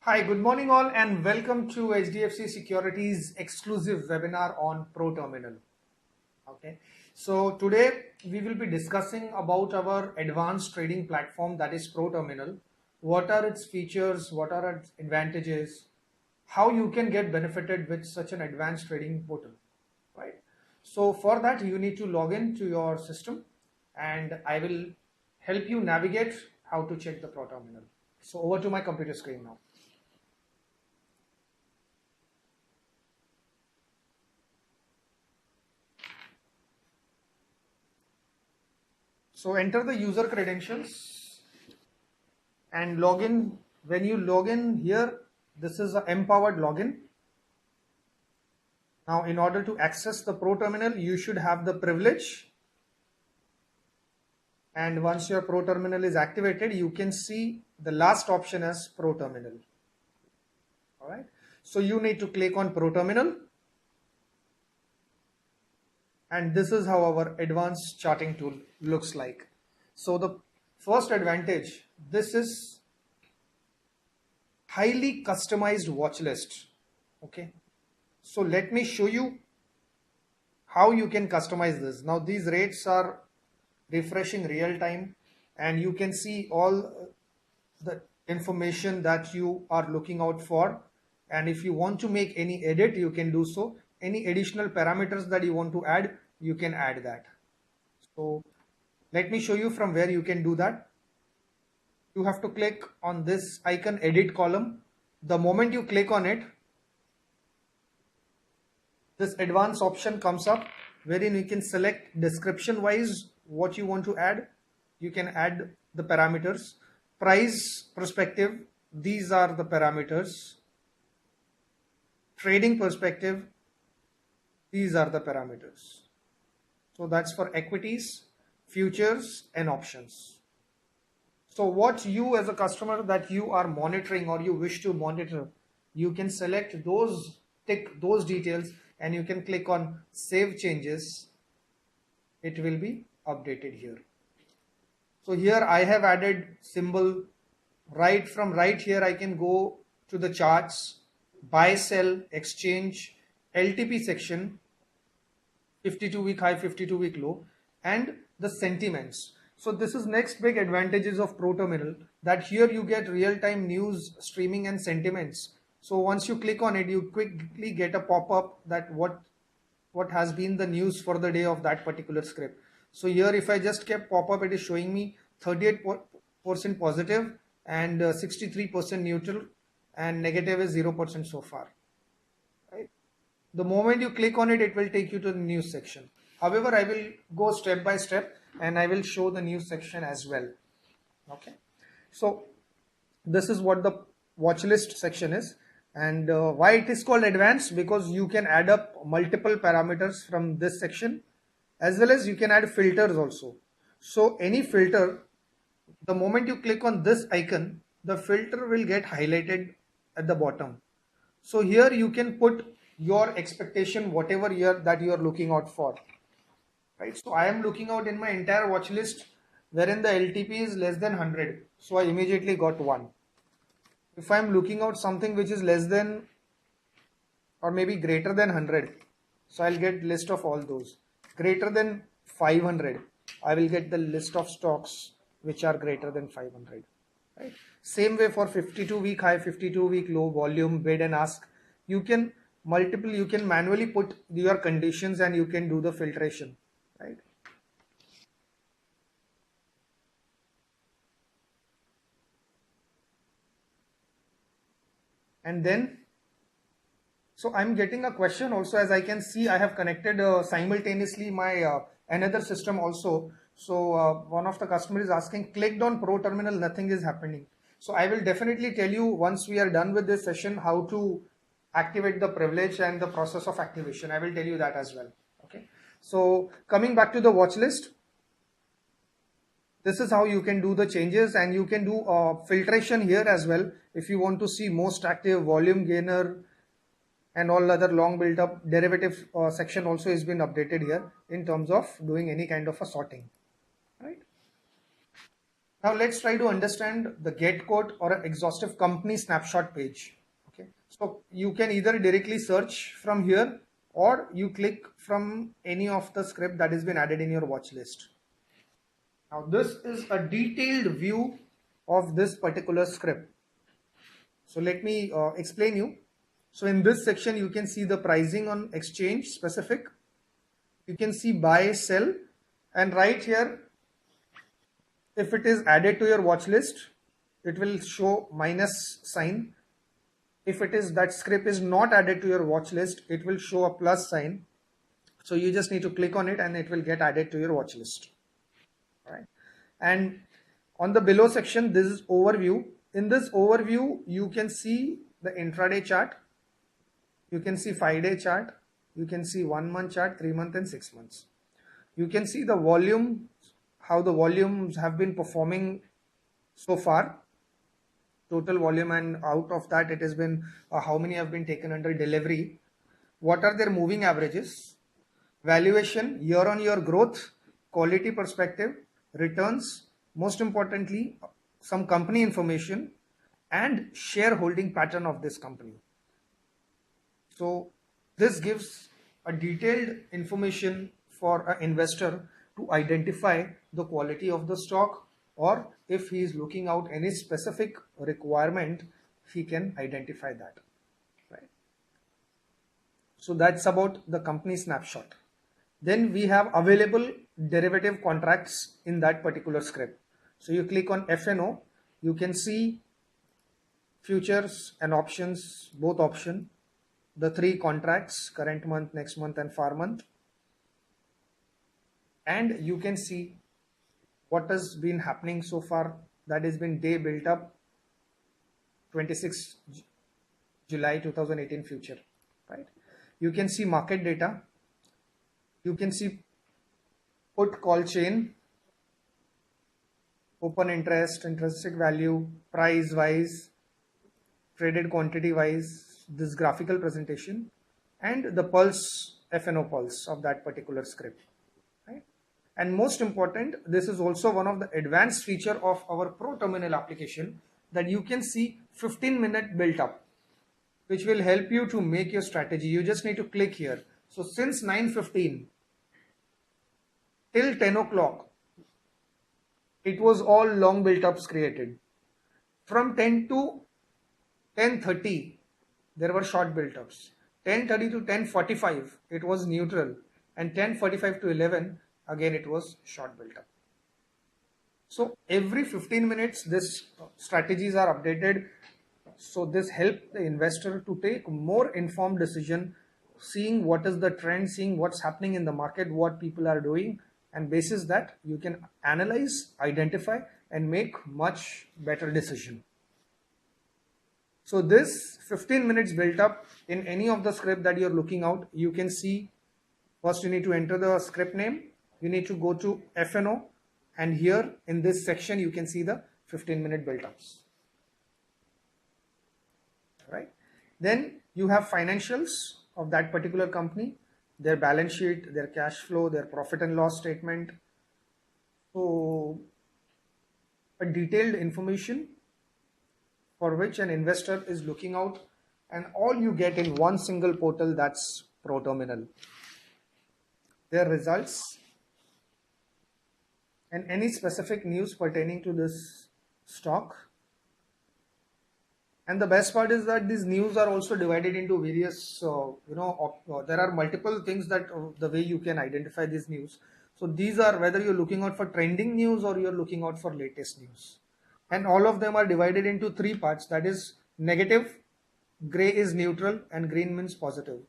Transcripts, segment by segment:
Hi, good morning all and welcome to HDFC Securities exclusive webinar on ProTerminal. Okay, so today we will be discussing about our advanced trading platform, that is ProTerminal. What are its features, what are its advantages, how you can get benefited with such an advanced trading portal, right? So for that you need to log in to your system and I will help you navigate how to check the ProTerminal. So over to my computer screen now. So enter the user credentials and log in. When you log in here, this is an empowered login. Now, in order to access the ProTerminal, you should have the privilege. And once your ProTerminal is activated, you can see the last option as ProTerminal. All right. So you need to click on ProTerminal. And this is how our advanced charting tool looks like. So the first advantage, this is highly customized watch list. Okay. So let me show you how you can customize this. Now these rates are refreshing real time and you can see all the information that you are looking out for. And if you want to make any edit, you can do so. Any additional parameters that you want to add, you can add that. So let me show you from where you can do that. You have to click on this icon, edit column. The moment you click on it, this advanced option comes up wherein you can select description wise what you want to add. You can add the parameters. Price perspective, these are the parameters. Trading perspective, these are the parameters. So that's for equities, futures and options. So what you as a customer that you are monitoring or you wish to monitor, you can select those, tick those details and you can click on save changes. It will be updated here. So here I have added symbol. Right from right here I can go to the charts, buy, sell, exchange, LTP section, 52-week high, 52-week low, and the sentiments. So this is next big advantages of ProTerminal, that here you get real-time news, streaming and sentiments. So once you click on it, you quickly get a pop-up that what has been the news for the day of that particular script. So here if I just kept pop-up, it is showing me 38% positive and 63% neutral and negative is 0% so far. Right? The moment you click on it, it will take you to the news section. However, I will go step by step and I will show the news section as well. Okay. So this is what the watch list section is. And why it is called advanced? Because you can add up multiple parameters from this section, as well as you can add filters also. So any filter, the moment you click on this icon, the filter will get highlighted at the bottom. So here you can put your expectation, whatever year that you are looking out for. Right. So I am looking out in my entire watch list wherein the LTP is less than 100. So I immediately got 1. If I am looking out something which is less than or maybe greater than 100, so I'll get list of all those. Greater than 500, I will get the list of stocks which are greater than 500. Right? Same way for 52-week high, 52-week low, volume, bid and ask. You can manually put your conditions and you can do the filtration. Right? And then, so I'm getting a question also, as I can see I have connected simultaneously my another system also. So one of the customers is asking, clicked on ProTerminal, nothing is happening. So I will definitely tell you once we are done with this session how to activate the privilege and the process of activation. I will tell you that as well. Okay. So coming back to the watch list, this is how you can do the changes and you can do filtration here as well. If you want to see most active, volume gainer and all other long built up derivative section also has been updated here in terms of doing any kind of a sorting. Right. Now let's try to understand the get quote or an exhaustive company snapshot page. Okay, so you can either directly search from here or you click from any of the script that has been added in your watch list. Now this is a detailed view of this particular script. So let me explain you. So in this section you can see the pricing on exchange specific. You can see buy, sell, and right here if it is added to your watch list, it will show minus sign. If it is that script is not added to your watch list, it will show a plus sign. So you just need to click on it and it will get added to your watch list. All right. And on the below section, this is overview. In this overview, you can see the intraday chart. You can see 5-day chart. You can see 1 month chart, 3 month and 6 months. You can see the volume, how the volumes have been performing so far, total volume, and out of that it has been how many have been taken under delivery, what are their moving averages, valuation, year on year growth, quality perspective, returns, most importantly some company information and shareholding pattern of this company. So this gives a detailed information for an investor to identify the quality of the stock, or if he is looking out any specific requirement, he can identify that. Right. So that's about the company snapshot. Then we have available derivative contracts in that particular script. So you click on FNO, you can see futures and options, both option, the 3 contracts, current month, next month and far month. And you can see what has been happening so far. That has been day built up 26 July 2018 future, right? You can see market data. You can see put call chain, open interest, intrinsic value, price wise, traded quantity wise, this graphical presentation, and the pulse, FNO pulse of that particular script. And most important, this is also one of the advanced feature of our ProTerminal application, that you can see 15-minute built up, which will help you to make your strategy. You just need to click here. So since 9:15 till 10 o'clock, it was all long built ups created. From 10 to 10:30, there were short built ups. 10:30 to 10:45, it was neutral. And 10:45 to 11, again it was short built up. So every 15 minutes this strategies are updated. So this helps the investor to take more informed decision, seeing what is the trend, seeing what's happening in the market, what people are doing, and basis that you can analyze, identify and make much better decision. So this 15 minutes built up in any of the script that you're looking out, you can see first you need to enter the script name. You need to go to FNO, and here in this section you can see the 15-minute built ups. Right. Then you have financials of that particular company, their balance sheet, their cash flow, their profit and loss statement. So a detailed information for which an investor is looking out, and all you get in one single portal, that's ProTerminal. Their results and any specific news pertaining to this stock. And the best part is that these news are also divided into various, there are multiple things that the way you can identify these news. So these are whether you're looking out for trending news or you're looking out for latest news. And all of them are divided into 3 parts, that is negative, gray is neutral, and green means positive.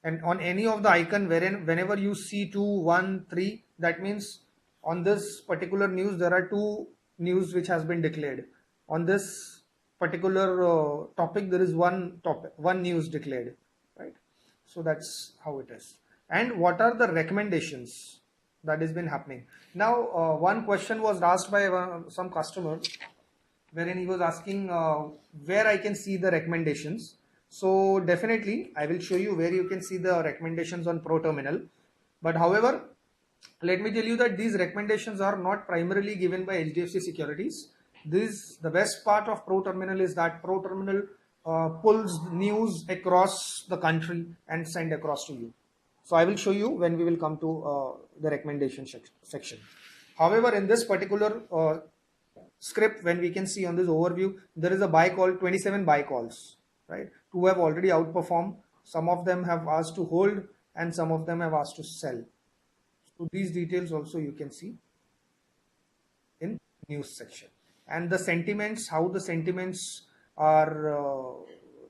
And on any of the icon, whenever you see 2, 1, 3, that means on this particular news there are 2 news which has been declared. On this particular topic there is one news declared, right? So that's how it is. And what are the recommendations that has been happening? Now one question was asked by some customer, wherein he was asking where I can see the recommendations. So definitely I will show you where you can see the recommendations on ProTerminal. But however, let me tell you that these recommendations are not primarily given by HDFC Securities. The best part of ProTerminal is that ProTerminal pulls news across the country and send across to you. So I will show you when we will come to the recommendation section. However, in this particular script, when we can see on this overview, there is a buy call, 27 buy calls, right? Two have already outperformed. Some of them have asked to hold and some of them have asked to sell. So these details also you can see in news section. And the sentiments, how the sentiments are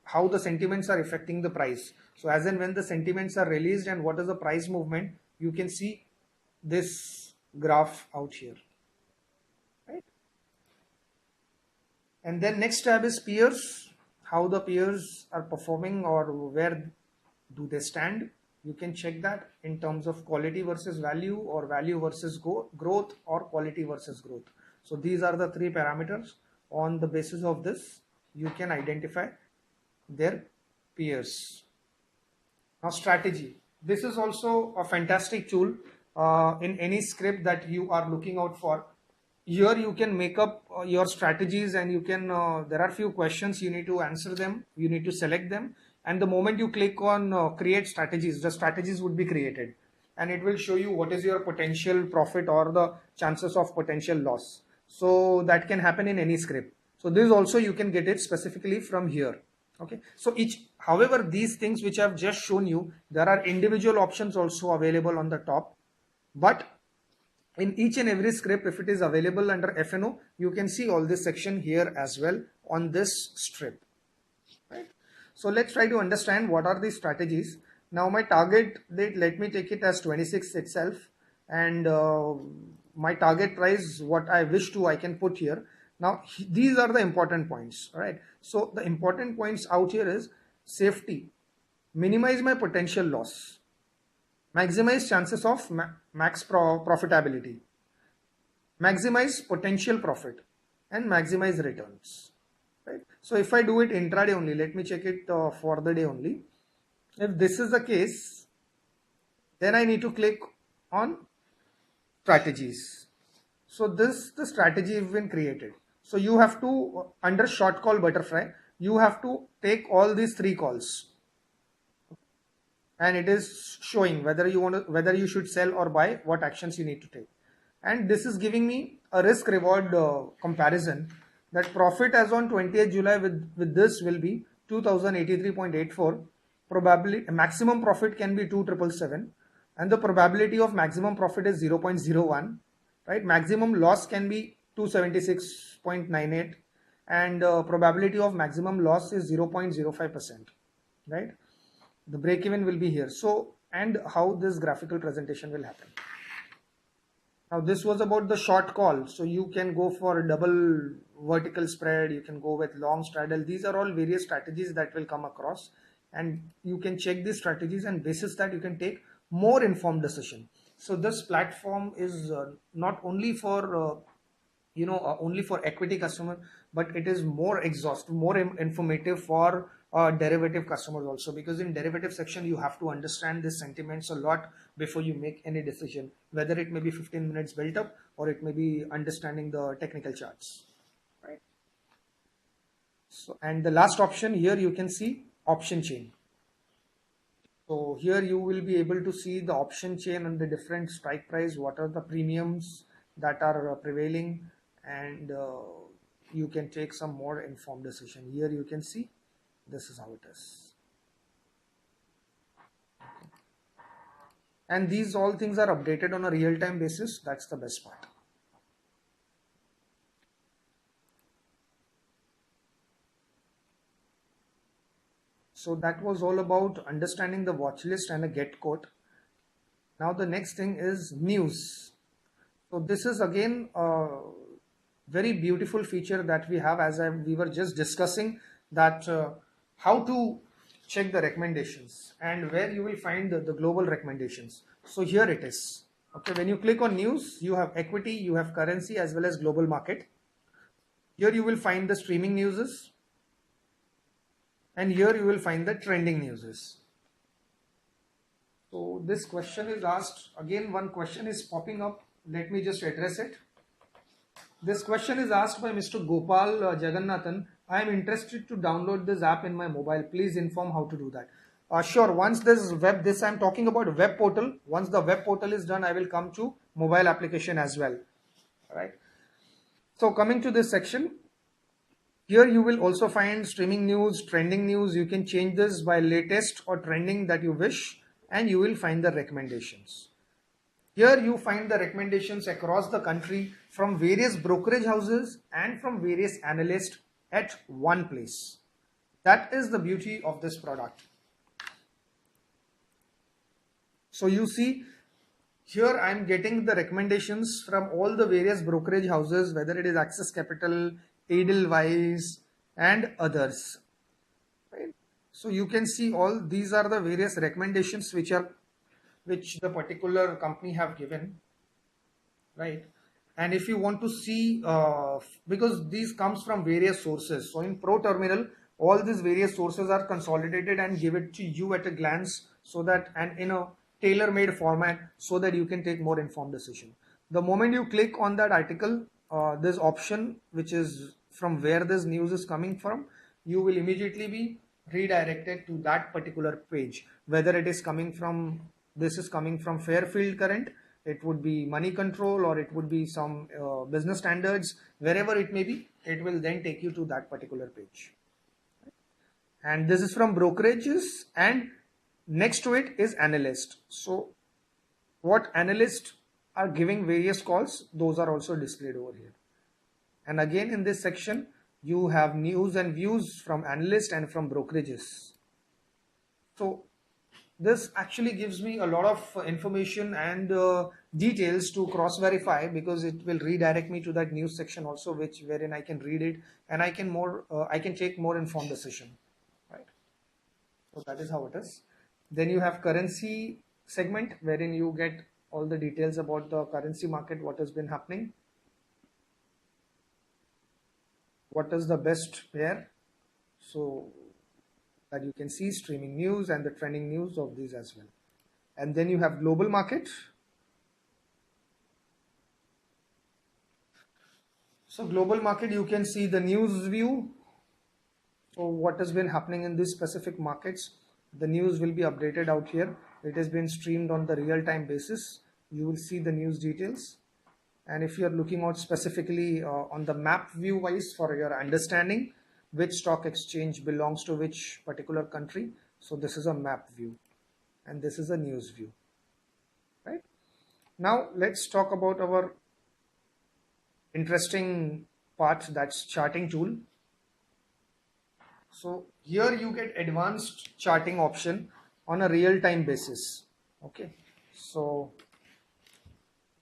affecting the price. So as and when the sentiments are released and what is the price movement, you can see this graph out here, right? And then next tab is peers, how the peers are performing or where do they stand. You can check that in terms of quality versus value or value versus growth or quality versus growth. So these are the three parameters. On the basis of this, you can identify their peers. Now strategy. This is also a fantastic tool in any script that you are looking out for. Here you can make up your strategies and you can, there are few questions you need to answer them. You need to select them. And the moment you click on create strategies, the strategies would be created. And it will show you what is your potential profit or the chances of potential loss. So that can happen in any script. So this also you can get it specifically from here. Okay. So however, these things which I've just shown you, there are individual options also available on the top. But in each and every script, if it is available under FNO, you can see all this section here as well on this strip. Right. So let's try to understand what are these strategies. Now my target date, let me take it as 26 itself, and my target price, what I wish to, I can put here. Now these are the important points, right? So the important points out here is safety, minimize my potential loss, maximize chances of max profitability, maximize potential profit, and maximize returns. Right? So if I do it intraday only, let me check it for the day only. If this is the case, then I need to click on strategies. So the strategy has been created. So you have to, under short call butterfly, you have to take all these three calls. And it is showing whether you should sell or buy, what actions you need to take. And this is giving me a risk reward comparison, that profit as on 20th July with this will be 2083.84. Probably maximum profit can be 2777, and the probability of maximum profit is 0.01, right? Maximum loss can be 276.98, and probability of maximum loss is 0.05%, right? The break even will be here. So, and how this graphical presentation will happen. Now this was about the short call. So you can go for double vertical spread, you can go with long straddle. These are all various strategies that will come across, and you can check these strategies, and basis that you can take more informed decision. So this platform is not only for only for equity customer, but it is more exhaustive, more informative for derivative customers also, because in derivative section you have to understand the sentiments a lot before you make any decision, whether it may be 15 minutes built up or it may be understanding the technical charts, right? So, and the last option here you can see option chain. So here you will be able to see the option chain and the different strike price, what are the premiums that are prevailing, and you can take some more informed decision. Here you can see this is how it is. And these all things are updated on a real-time basis. That's the best part. So that was all about understanding the watch list and a get quote. Now the next thing is news. So this is again a very beautiful feature that we have, as we were just discussing, that how to check the recommendations and where you will find the global recommendations. So here it is. Okay, when you click on news, you have equity, you have currency, as well as global market. Here you will find the streaming newses, and here you will find the trending newses. So this question is asked again. One question is popping up. Let me just address it. This question is asked by Mr. Gopal Jagannathan. I am interested to download this app in my mobile. Please inform how to do that. Sure. Once this I am talking about web portal. Once the web portal is done, I will come to mobile application as well. All right. So coming to this section, here you will also find streaming news, trending news. You can change this by latest or trending that you wish, and you will find the recommendations. Here you find the recommendations across the country from various brokerage houses and from various analysts at one place. That is the beauty of this product. So you see, here I am getting the recommendations from all the various brokerage houses, whether it is Access Capital, Edelweiss, and others. Right? So you can see all these are the various recommendations which the particular company have given, right? And if you want to see, because these comes from various sources, so in ProTerminal, all these various sources are consolidated and give it to you at a glance, so that, and in a tailor-made format, so that you can take more informed decision. The moment you click on that article, this option, which is from where this news is coming from, you will immediately be redirected to that particular page, whether it is coming from, this is coming from Fairfield Current, it would be Money Control, or it would be some business standards, wherever it may be, it will then take you to that particular page. And this is from brokerages, and next to it is analyst. So what analysts are giving various calls, those are also displayed over here. And again in this section, you have news and views from analysts and from brokerages. So this actually gives me a lot of information and details to cross verify, because it will redirect me to that news section also, wherein I can read it and I can take more informed decision, right? So that is how it is. Then you have currency segment, wherein you get all the details about the currency market, what has been happening, what is the best pair, so that you can see streaming news and the trending news of these as well. And then you have global market. So global market, you can see the news view. So what has been happening in these specific markets, the news will be updated out here. It has been streamed on the real-time basis. You will see the news details. And if you are looking out specifically on the map view wise for your understanding, which stock exchange belongs to which particular country. So this is a map view and this is a news view, right? Now let's talk about our interesting part, that's charting tool. So here you get advanced charting option on a real-time basis. Okay, so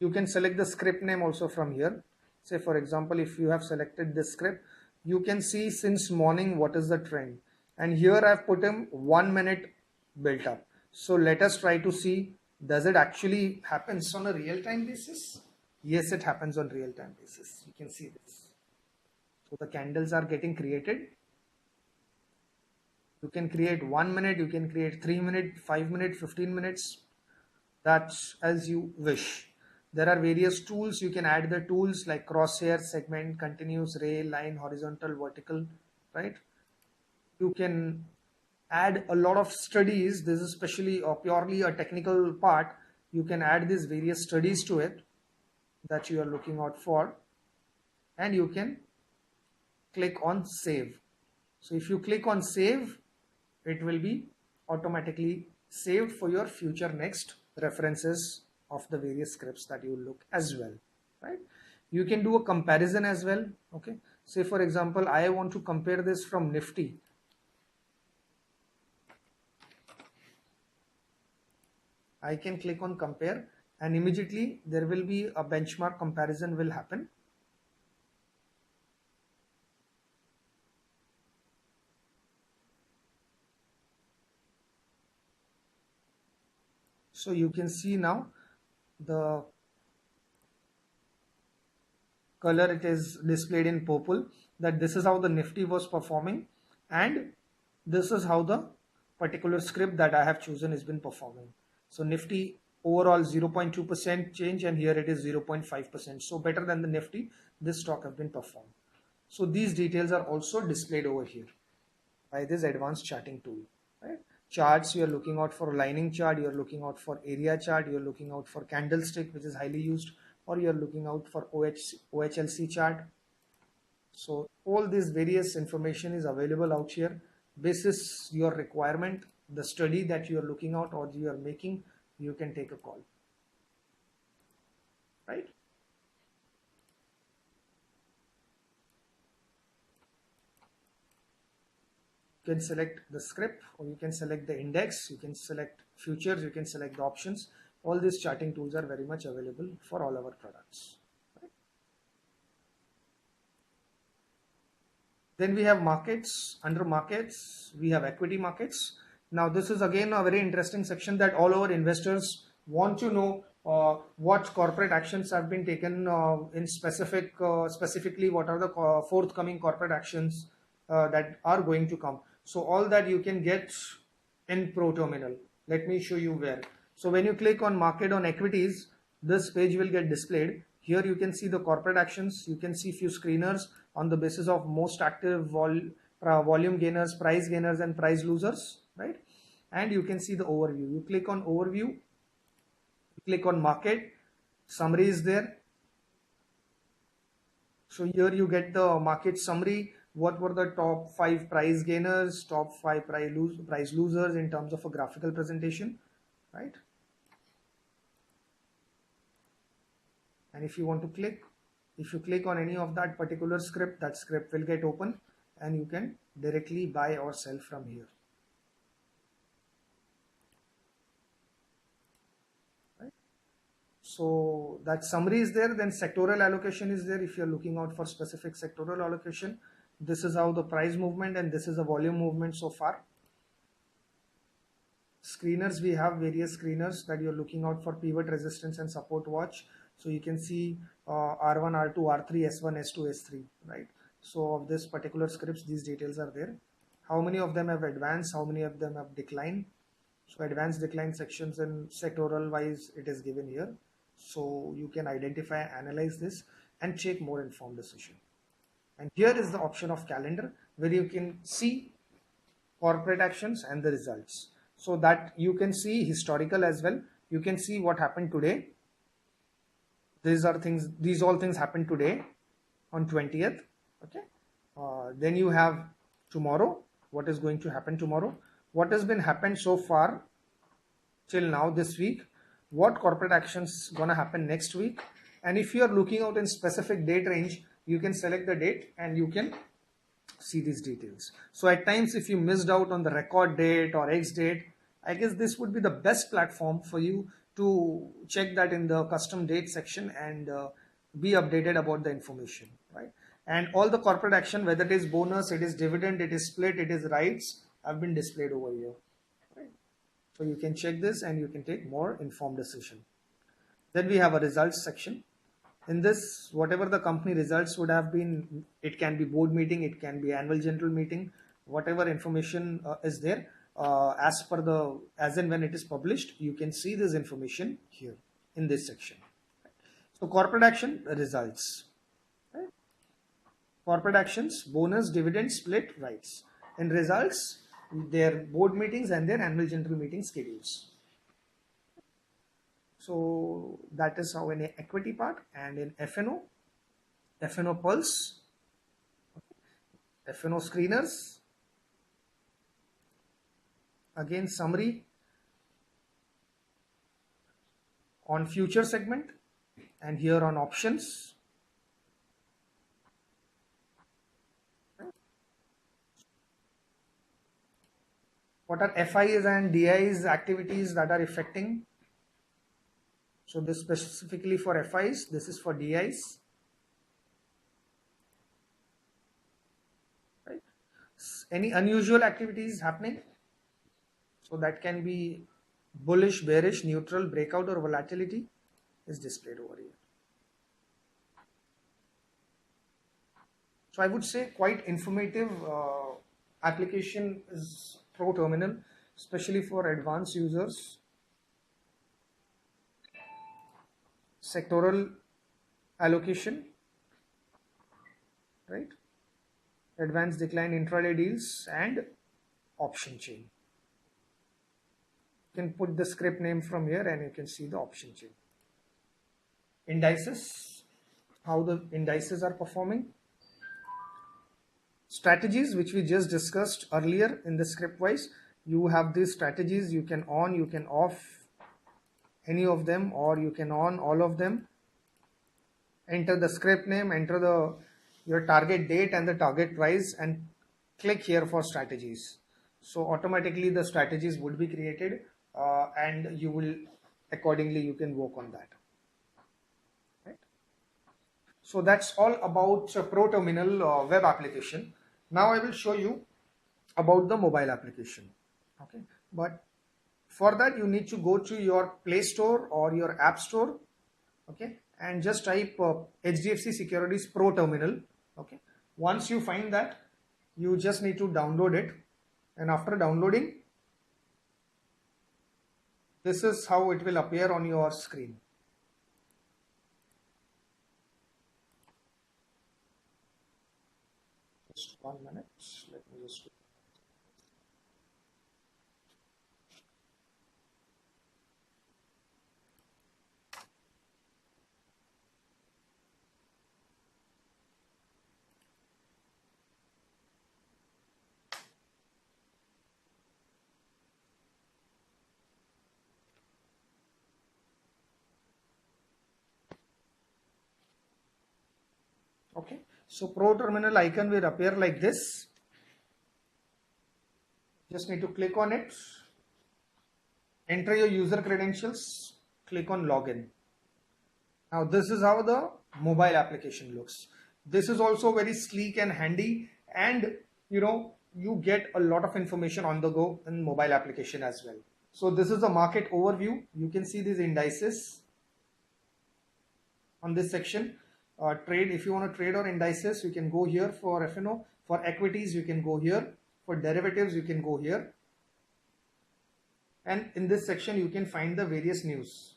you can select the script name also from here. Say for example, if you have selected this script, you can see since morning what is the trend, and here I've put in 1 minute built up. So let us try to see, does it actually happens on a real-time basis? Yes, it happens on real-time basis. You can see this. So the candles are getting created. You can create 1 minute, you can create 3 minutes, 5 minutes, 15 minutes. That's as you wish. There are various tools. You can add the tools like crosshair, segment, continuous, ray, line, horizontal, vertical, right? You can add a lot of studies. This is especially or purely a technical part. You can add these various studies to it that you are looking out for, and you can click on save. So if you click on save, it will be automatically saved for your future next references of the various scripts that you look as well, right? You can do a comparison as well. Okay, say for example, I want to compare this from Nifty. I can click on compare and immediately there will be a benchmark comparison will happen. So you can see now the color, it is displayed in purple, that this is how the Nifty was performing and this is how the particular script that I have chosen has been performing. So Nifty overall 0.2% change, and here it is 0.5%. So better than the Nifty, this stock have been performed. So these details are also displayed over here by this advanced charting tool. Right? Charts, you are looking out for lining chart, you are looking out for area chart, you are looking out for candlestick, which is highly used, or you are looking out for OHLC chart. So all this various information is available out here. Basis your requirement, the study that you are looking out or you are making, you can take a call. Right? You can select the script, or you can select the index, you can select futures, you can select the options. All these charting tools are very much available for all our products. Right? Then we have markets. Under markets, we have equity markets. Now this is again a very interesting section that all our investors want to know what corporate actions have been taken in specifically what are the forthcoming corporate actions that are going to come. So all that you can get in ProTerminal. Let me show you where. So when you click on market on equities, this page will get displayed. Here you can see the corporate actions. You can see few screeners on the basis of most active volume gainers, price gainers, and price losers, right? And you can see the overview. You click on overview, you click on market, summary is there. So here you get the market summary. What were the top 5 price gainers, top 5 price losers in terms of a graphical presentation, right? And if you want to click, if you click on any of that particular script, that script will get open and you can directly buy or sell from here. Right? So that summary is there, then sectoral allocation is there. If you're looking out for specific sectoral allocation, this is how the price movement and this is the volume movement so far. Screeners, we have various screeners that you're looking out for pivot, resistance and support watch. So you can see R1, R2, R3, S1, S2, S3, right? So of this particular scripts, these details are there. How many of them have advanced, how many of them have declined? So advanced decline sections and sectoral wise, it is given here. So you can identify, analyze this and take more informed decision. And here is the option of calendar where you can see corporate actions and the results. So that you can see historical as well. You can see what happened today. These all things happened today on 20th. Okay. Then you have tomorrow. What is going to happen tomorrow? What has been happened so far till now this week? What corporate actions gonna happen next week? And if you are looking out in specific date range, you can select the date and you can see these details. So at times, if you missed out on the record date or X date, I guess this would be the best platform for you to check that in the custom date section and be updated about the information, right? And all the corporate action, whether it is bonus, it is dividend, it is split, it is rights, have been displayed over here, right? So you can check this and you can take more informed decision. Then we have a results section. In this, whatever the company results would have been, it can be board meeting, it can be annual general meeting, whatever information is there, as and when it is published, you can see this information here in this section. So corporate action, results. Right? Corporate actions, bonus, dividend, split, rights. In results, their board meetings and their annual general meeting schedules. So that is how in equity part. And in FNO Pulse, FNO screeners, again summary on future segment and here on options. What are FIs and DIs activities that are affecting? So this specifically for FIs, this is for DIs. Right? Any unusual activities happening? So that can be bullish, bearish, neutral, breakout or volatility is displayed over here. So I would say quite informative application is ProTerminal, especially for advanced users. sectoral allocation, right? Advanced decline intraday deals and option chain. You can put the script name from here and you can see the option chain. Indices, how the indices are performing. Strategies, which we just discussed earlier in the script wise. You have these strategies, you can on, you can off any of them, or you can on all of them. Enter the script name, enter your target date and the target price, and click here for strategies. So automatically the strategies would be created and you will accordingly you can work on that. Right? So that's all about ProTerminal web application. Now I will show you about the mobile application. Okay, but for that you need to go to your Play Store or your App Store. Okay, and just type HDFC Securities ProTerminal. Okay, once you find that, you just need to download it, and after downloading, this is how it will appear on your screen. Just 1 minute, let me just do. Okay, so ProTerminal icon will appear like this. Just need to click on it, enter your user credentials, click on login. Now this is how the mobile application looks. This is also very sleek and handy, and you get a lot of information on the go in mobile application as well. So this is the market overview. You can see these indices on this section. Trade, if you want to trade on indices, you can go here. For F&O, for equities, you can go here. For derivatives, you can go here. And in this section, you can find the various news.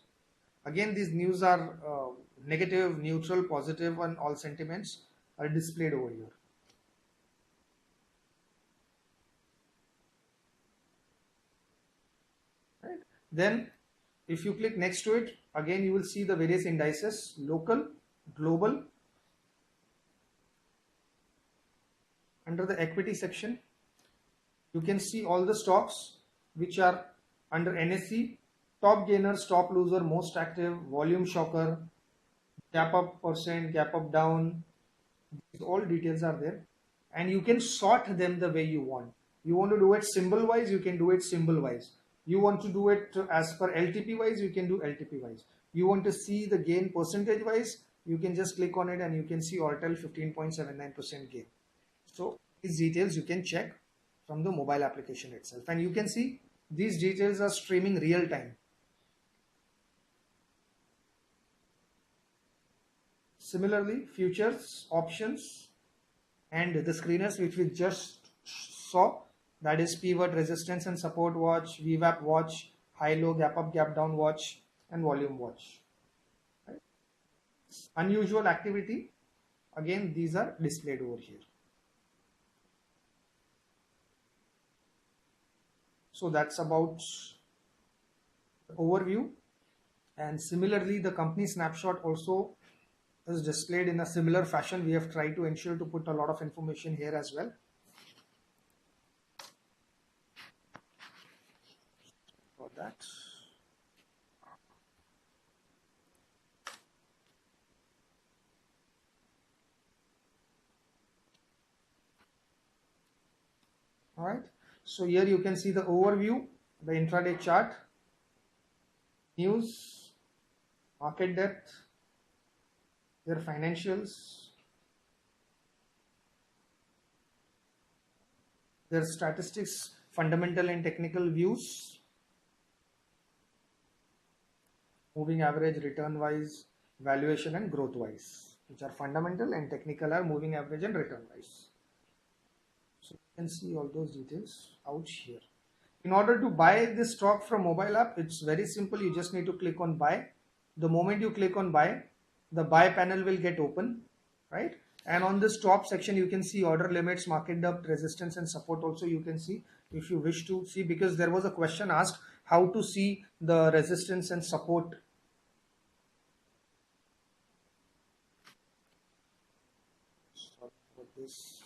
Again, these news are negative, neutral, positive, and all sentiments are displayed over here. Right. Then, if you click next to it, again you will see the various indices: local, global. Under the equity section, you can see all the stocks which are under NSE: top gainer, top loser, most active, volume shocker, gap up percent, gap up down. These all details are there, and you can sort them the way you want. You want to do it symbol wise, you can do it symbol wise. You want to do it as per LTP wise, you can do LTP wise. You want to see the gain percentage wise, you can just click on it and you can see Ortel 15.79% gain. So these details you can check from the mobile application itself, and you can see these details are streaming real time. Similarly, futures, options, and the screeners which we just saw, that is pivot, resistance and support watch, VWAP watch, high low, gap up, gap down watch, and volume watch. Right? Unusual activity, again these are displayed over here. So that's about the overview, and similarly the company snapshot also is displayed in a similar fashion. We have tried to ensure to put a lot of information here as well. For that, all right, so here you can see the overview, the intraday chart, news, market depth, their financials, their statistics, fundamental and technical views, moving average, return wise, valuation and growth wise, which are fundamental, and technical are moving average and return wise. So you can see all those details out here. In order to buy this stock from mobile app, it's very simple. You just need to click on buy, The moment you click on buy, the buy panel will get open, right? And on this top section, you can see order limits, market depth, resistance and support also you can see if you wish to see, because there was a question asked how to see the resistance and support. Sorry for this.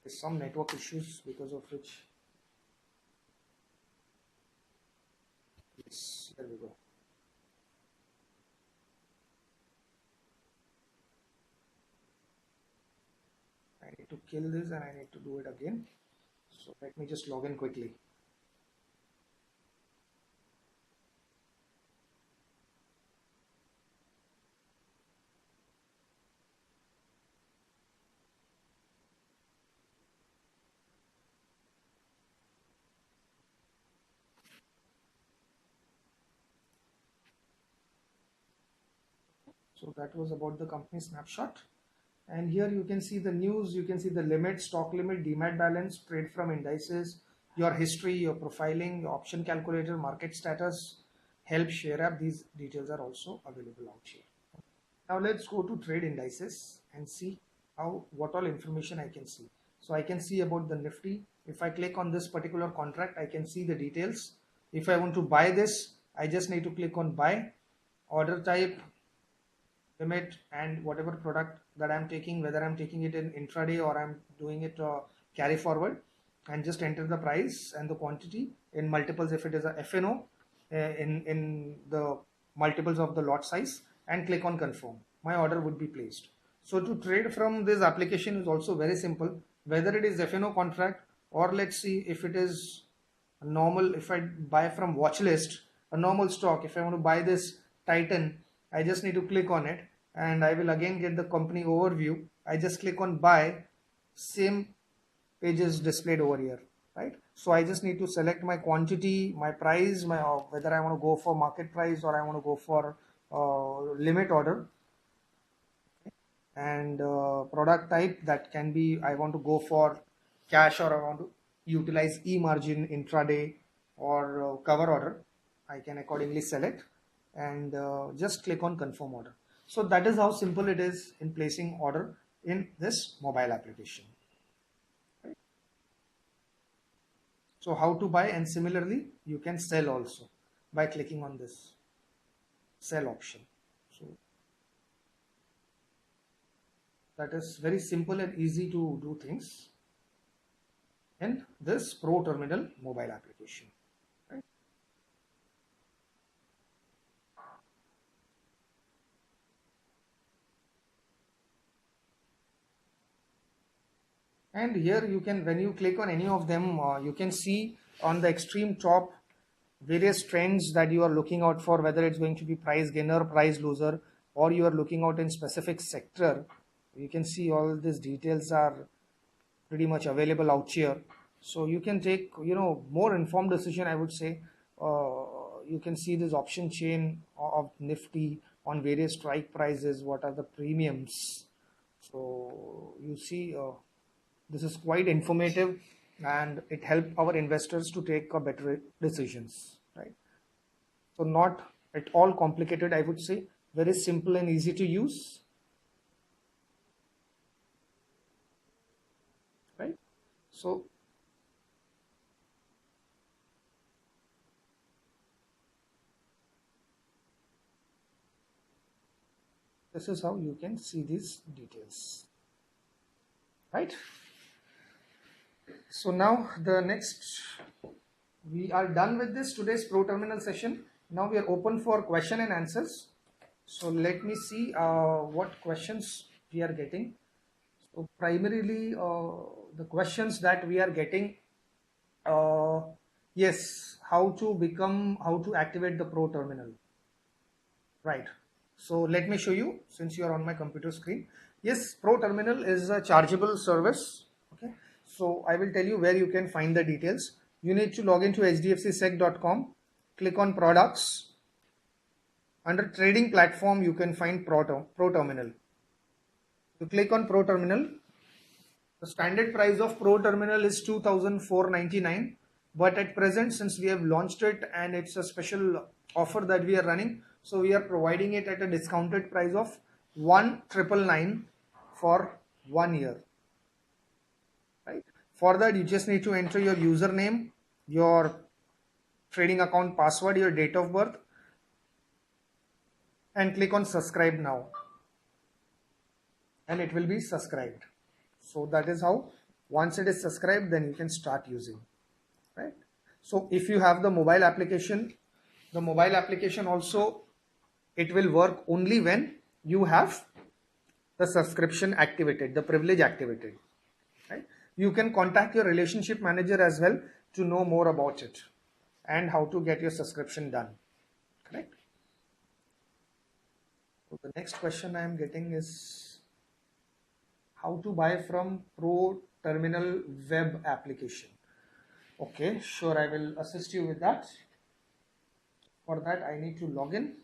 There's some network issues because of which. Yes, there we go. I need to kill this and I need to do it again. So let me just log in quickly. So that was about the company snapshot. And here you can see the news, you can see the limit, stock limit, demat balance, trade from indices, your history, your profiling, your option calculator, market status, help, share app. These details are also available out here. Now let's go to trade indices and see what all information I can see. So I can see about the Nifty. If I click on this particular contract, I can see the details. If I want to buy this, I just need to click on buy, order type, limit, and whatever product that I'm taking, whether I'm taking it in intraday or I'm doing it carry forward, and just enter the price and the quantity in multiples if it is a FNO, in the multiples of the lot size, and click on confirm. My order would be placed. So to trade from this application is also very simple, whether it is FNO contract or let's see if it is a normal. If I buy from Watchlist, a normal stock, if I want to buy this Titan, I just need to click on it and I will again get the company overview. I just click on buy, same page is displayed over here, right? So I just need to select my quantity, my price, my whether I want to go for market price or I want to go for limit order, and product type, that can be I want to go for cash or I want to utilize e-margin intraday or cover order. I can accordingly select and just click on confirm order. So that is how simple it is in placing order in this mobile application. Right? So how to buy, and similarly you can sell also by clicking on this sell option. So that is very simple and easy to do things in this ProTerminal mobile application. Right? And here you can, when you click on any of them, you can see on the extreme top various trends that you are looking out for, whether it's going to be price gainer, price loser, or you are looking out in specific sector. You can see all these details are pretty much available out here. So you can take, more informed decision, I would say. You can see this option chain of Nifty on various strike prices, what are the premiums. So you see, this is quite informative and it helps our investors to take a better decisions, right? So not at all complicated, I would say, very simple and easy to use, right? So this is how you can see these details, right? So now the next, we are done with this today's ProTerminal session. Now we are open for question and answers. So let me see what questions we are getting. So primarily the questions that we are getting, yes, how to activate the ProTerminal, right? So let me show you, since you are on my computer screen. Yes, ProTerminal is a chargeable service. Okay, so I will tell you where you can find the details. You need to log into hdfcsec.com, click on products. Under trading platform, you can find ProTerminal. You click on ProTerminal. The standard price of ProTerminal is 2,499, but at present, since we have launched it and it's a special offer that we are running. So we are providing it at a discounted price of 1,999 for 1 year. Right? For that, you just need to enter your username, your trading account password, your date of birth, and click on subscribe now, and it will be subscribed. So that is how, once it is subscribed, then you can start using. Right? So if you have the mobile application also, it will work only when you have the subscription activated, the privilege activated. Right? You can contact your relationship manager as well to know more about it and how to get your subscription done. Correct? So the next question I am getting is how to buy from ProTerminal web application. Okay, sure, I will assist you with that. For that, I need to log in.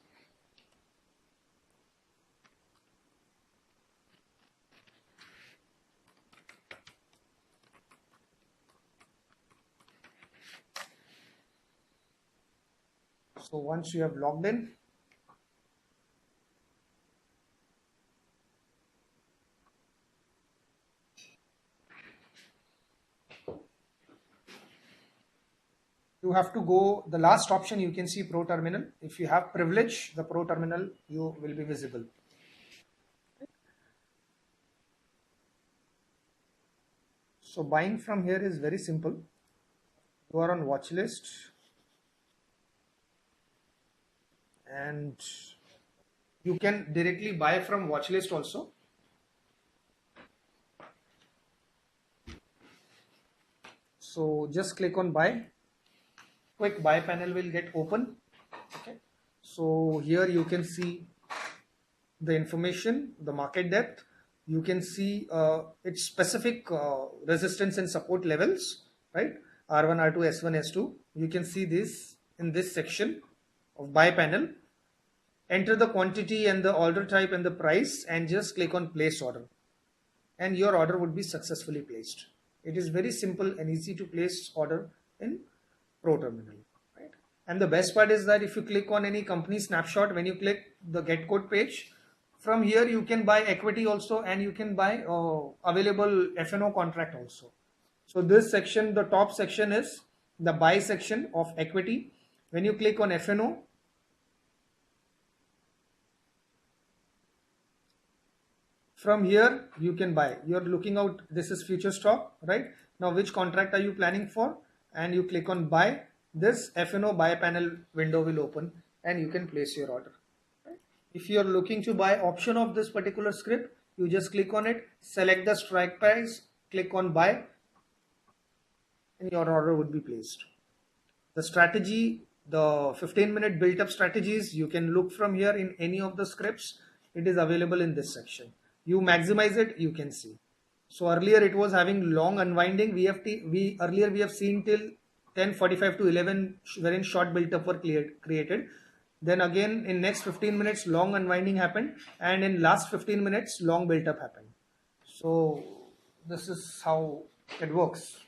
So once you have logged in, you have to go, the last option you can see ProTerminal. If you have privilege, the ProTerminal you will be visible. So buying from here is very simple. You are on Watchlist and you can directly buy from Watchlist also. So just click on buy. Quick buy panel will get open. Okay. So here you can see the information, the market depth. You can see its specific resistance and support levels, right? R1, R2, S1, S2. You can see this in this section of buy panel. Enter the quantity and the order type and the price and just click on place order. And your order would be successfully placed. It is very simple and easy to place order in ProTerminal, right? And the best part is that if you click on any company snapshot, when you click the get quote page, from here you can buy equity also and you can buy available F&O contract also. So this section, the top section is the buy section of equity. When you click on F&O, from here you can buy. You're looking out, this is future stock, right? Now which contract are you planning for? And you click on buy. This F&O buy panel window will open and you can place your order. Right? If you are looking to buy option of this particular script, you just click on it, select the strike price, click on buy, and your order would be placed. The strategy, the 15-minute built-up strategies, you can look from here in any of the scripts. It is available in this section. You maximize it, you can see. So earlier it was having long unwinding. Earlier we have seen till 10:45 to 11 wherein short built-up were created. Then again in next 15 minutes long unwinding happened, and in last 15 minutes long built-up happened. So this is how it works.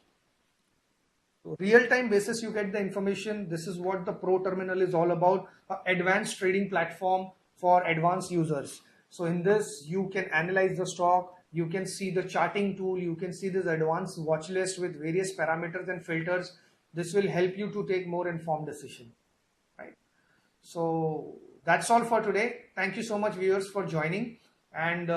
So real-time basis you get the information. This is what the ProTerminal is all about, an advanced trading platform for advanced users. So in this you can analyze the stock, you can see the charting tool, you can see this advanced watch list with various parameters and filters. This will help you to take more informed decision, right? So that's all for today. Thank you so much viewers for joining, and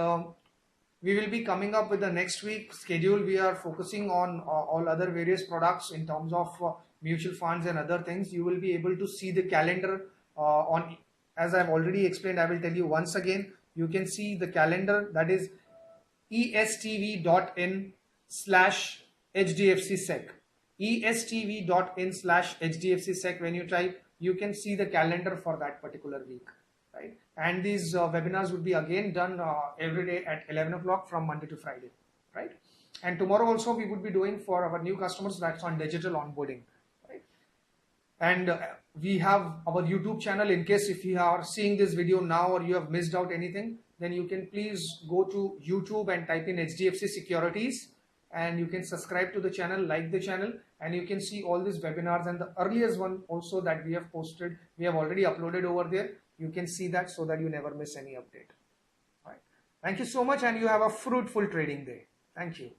we will be coming up with the next week schedule. We are focusing on all other various products in terms of mutual funds and other things. You will be able to see the calendar on, as I've already explained, I will tell you once again. You can see the calendar, that is estv.in/HDFC estv.in/HDFC When you type, you can see the calendar for that particular week, right? And these webinars will be again done every day at 11 o'clock from Monday to Friday, right? And tomorrow also we would be doing for our new customers, that's on digital onboarding, right? And we have our YouTube channel. In case if you are seeing this video now or you have missed out anything, then you can please go to YouTube and type in HDFC Securities and you can subscribe to the channel, like the channel, and you can see all these webinars and the earliest one also that we have posted, we have already uploaded over there. You can see that so that you never miss any update. All right. Thank you so much, and you have a fruitful trading day. Thank you.